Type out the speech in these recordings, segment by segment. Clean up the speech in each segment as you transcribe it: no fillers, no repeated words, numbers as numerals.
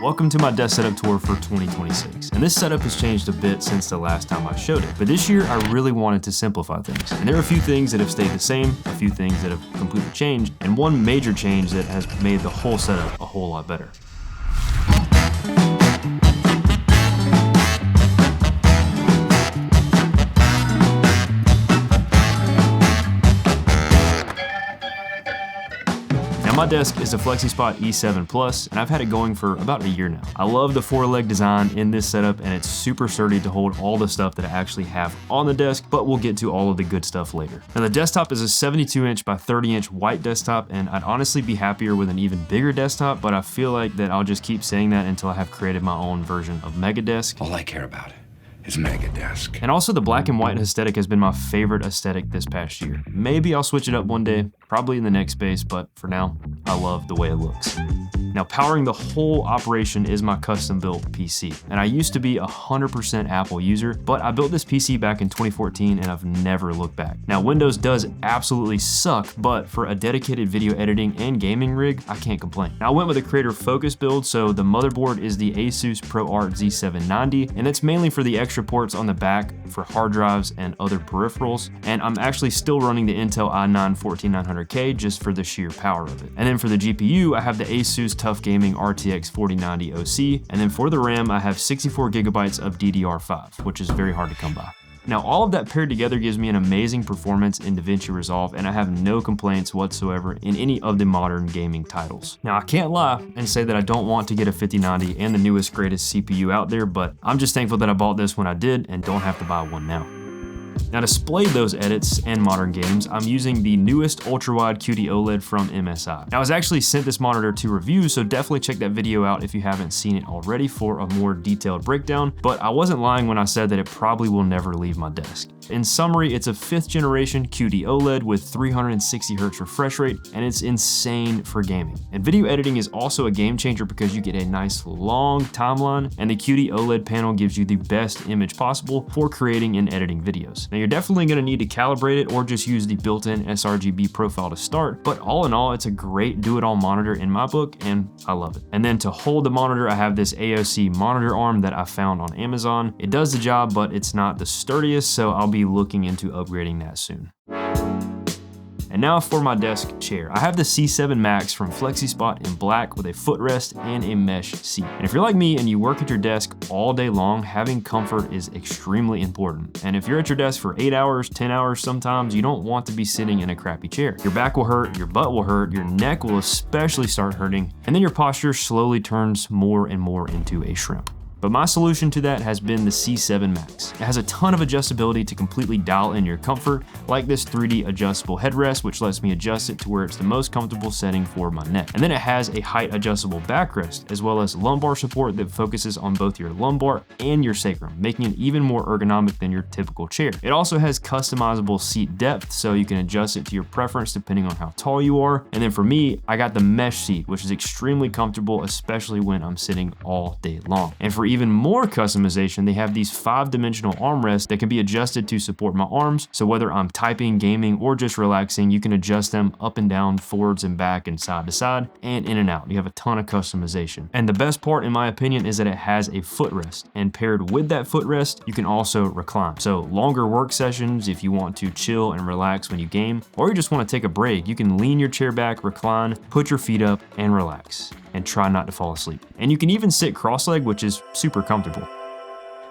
Welcome to my desk setup tour for 2026, and this setup has changed a bit since the last time I showed it, but this year I really wanted to simplify things, and there are a few things that have stayed the same, a few things that have completely changed, and one major change that has made the whole setup a whole lot better. My desk is a Flexispot E7 Plus, and I've had it going for about a year now. I love the 4-leg design in this setup, and it's super sturdy to hold all the stuff that I actually have on the desk, but we'll get to all of the good stuff later. Now the desktop is a 72-inch by 30-inch white desktop, and I'd honestly be happier with an even bigger desktop, but I feel like that I'll just keep saying that until I have created my own version of Mega Desk. All I care about is Mega Desk. And also the black and white aesthetic has been my favorite aesthetic this past year. Maybe I'll switch it up one day, probably in the next space, but for now, I love the way it looks. Now, powering the whole operation is my custom-built PC, and I used to be a 100% Apple user, but I built this PC back in 2014 and I've never looked back. Now, Windows does absolutely suck, but for a dedicated video editing and gaming rig, I can't complain. Now, I went with a creator focus build, so the motherboard is the Asus ProArt Z790, and it's mainly for the extra ports on the back for hard drives and other peripherals, and I'm actually still running the Intel i9-14900K just for the sheer power of it. And then for the GPU, I have the Asus Tough Gaming RTX 4090 OC, and then for the RAM, I have 64 gigabytes of DDR5, which is very hard to come by. Now, all of that paired together gives me an amazing performance in DaVinci Resolve, and I have no complaints whatsoever in any of the modern gaming titles. Now, I can't lie and say that I don't want to get a 5090 and the newest, greatest CPU out there, but I'm just thankful that I bought this when I did and don't have to buy one now. Now, to display those edits and modern games, I'm using the newest ultra-wide QD OLED from MSI. Now, I was actually sent this monitor to review, so definitely check that video out if you haven't seen it already for a more detailed breakdown, but I wasn't lying when I said that it probably will never leave my desk. In summary, it's a 5th generation QD OLED with 360 Hz refresh rate, and it's insane for gaming. And video editing is also a game changer because you get a nice long timeline, and the QD OLED panel gives you the best image possible for creating and editing videos. Now, you're definitely going to need to calibrate it or just use the built-in sRGB profile to start, but all in all, it's a great do-it-all monitor in my book, and I love it. And then to hold the monitor, I have this AOC monitor arm that I found on Amazon. It does the job, but it's not the sturdiest, so I'll be looking into upgrading that soon. And now for my desk chair. I have the C7 Max from Flexispot in black with a footrest and a mesh seat. And if you're like me and you work at your desk all day long, having comfort is extremely important. And if you're at your desk for 8 hours, 10 hours sometimes, you don't want to be sitting in a crappy chair. Your back will hurt, your butt will hurt, your neck will especially start hurting, and then your posture slowly turns more and more into a shrimp. But my solution to that has been the C7 Max. It has a ton of adjustability to completely dial in your comfort, like this 3D adjustable headrest, which lets me adjust it to where it's the most comfortable setting for my neck. And then it has a height adjustable backrest, as well as lumbar support that focuses on both your lumbar and your sacrum, making it even more ergonomic than your typical chair. It also has customizable seat depth, so you can adjust it to your preference depending on how tall you are. And then for me, I got the mesh seat, which is extremely comfortable, especially when I'm sitting all day long. And for even more customization, they have these 5-dimensional armrests that can be adjusted to support my arms. So whether I'm typing, gaming, or just relaxing, you can adjust them up and down, forwards and back, and side to side, and in and out. You have a ton of customization. And the best part, in my opinion, is that it has a footrest. And paired with that footrest, you can also recline. So longer work sessions, if you want to chill and relax when you game, or you just want to take a break, you can lean your chair back, recline, put your feet up, and relax. And try not to fall asleep. And you can even sit cross-legged, which is super comfortable.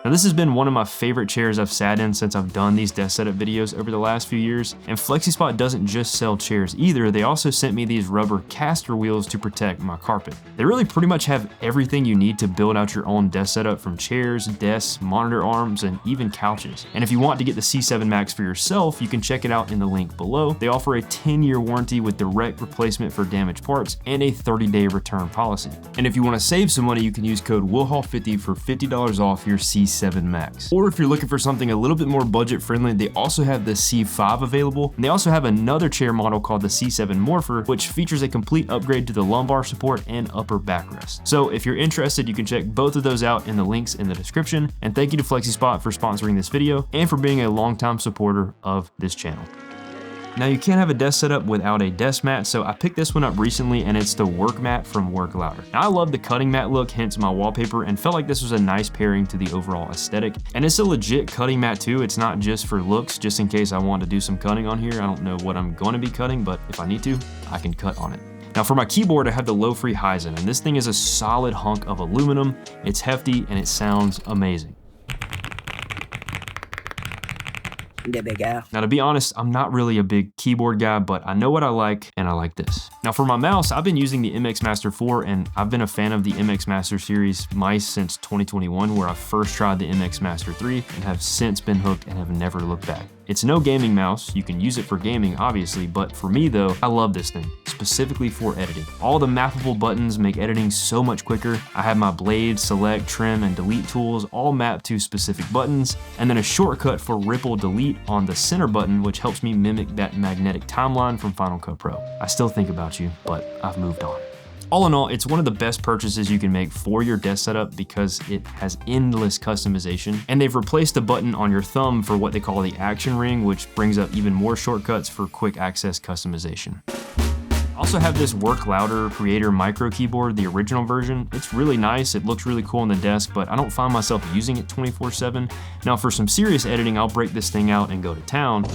Now, this has been one of my favorite chairs I've sat in since I've done these desk setup videos over the last few years. And Flexispot doesn't just sell chairs either. They also sent me these rubber caster wheels to protect my carpet. They really pretty much have everything you need to build out your own desk setup, from chairs, desks, monitor arms, and even couches. And if you want to get the C7 Max for yourself, you can check it out in the link below. They offer a 10-year warranty with direct replacement for damaged parts and a 30-day return policy. And if you want to save some money, you can use code WILHAL50 for $50 off your C7 Max. Or if you're looking for something a little bit more budget friendly, they also have the C5 available, and they also have another chair model called the C7 Morpher, which features a complete upgrade to the lumbar support and upper backrest. So if you're interested, you can check both of those out in the links in the description. And thank you to Flexispot for sponsoring this video and for being a longtime supporter of this channel. Now you can't have a desk setup without a desk mat, so I picked this one up recently and it's the work mat from Work Louder. Now I love the cutting mat look, hence my wallpaper, and felt like this was a nice pairing to the overall aesthetic. And it's a legit cutting mat too. It's not just for looks, just in case I want to do some cutting on here. I don't know what I'm going to be cutting, but if I need to, I can cut on it. Now for my keyboard, I have the low-free Ryzen, and this thing is a solid hunk of aluminum. It's hefty and it sounds amazing. Now to be honest, I'm not really a big keyboard guy, but I know what I like, and I like this. Now for my mouse, I've been using the MX Master 4, and I've been a fan of the MX Master series mice since 2021, where I first tried the MX Master 3 and have since been hooked and have never looked back. It's no gaming mouse. You can use it for gaming, obviously, but for me though, I love this thing, specifically for editing. All the mappable buttons make editing so much quicker. I have my blade, select, trim, and delete tools all mapped to specific buttons, and then a shortcut for ripple delete on the center button, which helps me mimic that magnetic timeline from Final Cut Pro. I still think about you, but I've moved on. All in all, it's one of the best purchases you can make for your desk setup because it has endless customization, and they've replaced the button on your thumb for what they call the action ring, which brings up even more shortcuts for quick access customization. I also have this Work Louder Creator Micro keyboard, the original version. It's really nice, it looks really cool on the desk, but I don't find myself using it 24/7. Now for some serious editing, I'll break this thing out and go to town,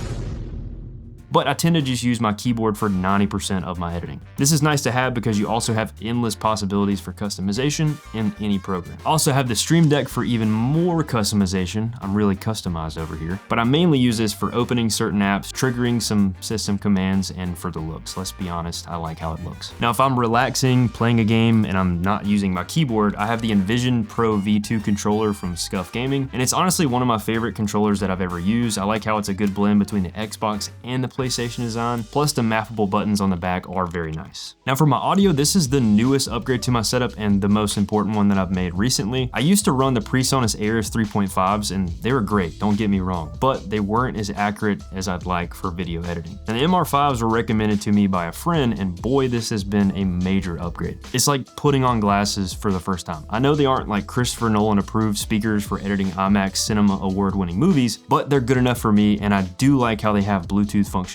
but I tend to just use my keyboard for 90% of my editing. This is nice to have because you also have endless possibilities for customization in any program. I also have the Stream Deck for even more customization. I'm really customized over here, but I mainly use this for opening certain apps, triggering some system commands, and for the looks. Let's be honest, I like how it looks. Now, if I'm relaxing, playing a game, and I'm not using my keyboard, I have the Envision Pro V2 controller from Scuff Gaming, and it's honestly one of my favorite controllers that I've ever used. I like how it's a good blend between the Xbox and the PlayStation design, plus the mappable buttons on the back are very nice. Now for my audio, this is the newest upgrade to my setup and the most important one that I've made recently. I used to run the PreSonus Airs 3.5s and they were great, don't get me wrong, but they weren't as accurate as I'd like for video editing. And the MR5s were recommended to me by a friend, and boy, this has been a major upgrade. It's like putting on glasses for the first time. I know they aren't like Christopher Nolan approved speakers for editing IMAX Cinema award-winning movies, but they're good enough for me, and I do like how they have Bluetooth functionality.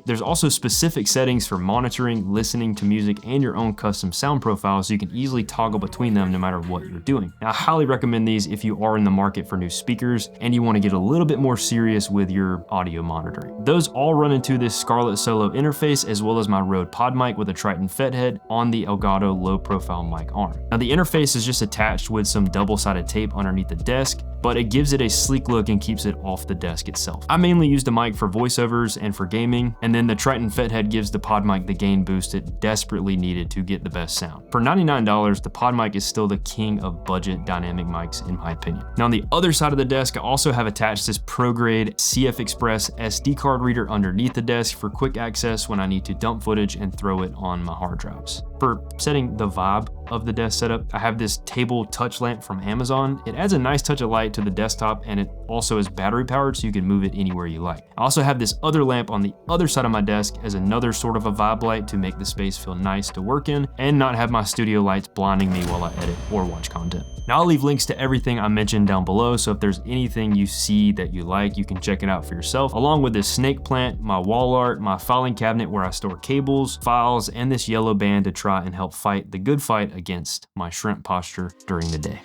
There's also specific settings for monitoring, listening to music, and your own custom sound profile, so you can easily toggle between them no matter what you're doing. Now, I highly recommend these if you are in the market for new speakers and you want to get a little bit more serious with your audio monitoring. Those all run into this Scarlett Solo interface, as well as my Rode Pod mic with a Triton FET head on the Elgato low profile mic arm. Now the interface is just attached with some double-sided tape underneath the desk, but it gives it a sleek look and keeps it off the desk itself. I mainly use the mic for voiceovers and for gaming, and then the Triton FET head gives the pod mic the gain boost it desperately needed to get the best sound. For $99, the pod mic is still the king of budget dynamic mics in my opinion. Now on the other side of the desk, I also have attached this pro-grade CF Express SD card reader underneath the desk for quick access when I need to dump footage and throw it on my hard drives. For setting the vibe of the desk setup, I have this table touch lamp from Amazon. It adds a nice touch of light to the desktop, and it also is battery powered, so you can move it anywhere you like. I also have this other lamp on the other side of my desk as another sort of a vibe light to make the space feel nice to work in and not have my studio lights blinding me while I edit or watch content. Now I'll leave links to everything I mentioned down below, so if there's anything you see that you like, you can check it out for yourself, along with this snake plant, my wall art, my filing cabinet where I store cables, files, and this yellow band to try and help fight the good fight against my shrimp posture during the day.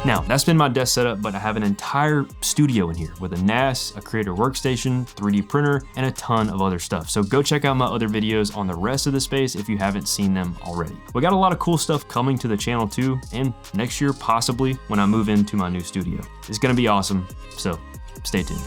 Now, that's been my desk setup, but I have an entire studio in here with a NAS, a creator workstation, 3D printer, and a ton of other stuff. So go check out my other videos on the rest of the space if you haven't seen them already. We got a lot of cool stuff coming to the channel too, and next year, possibly when I move into my new studio. It's gonna be awesome, so stay tuned.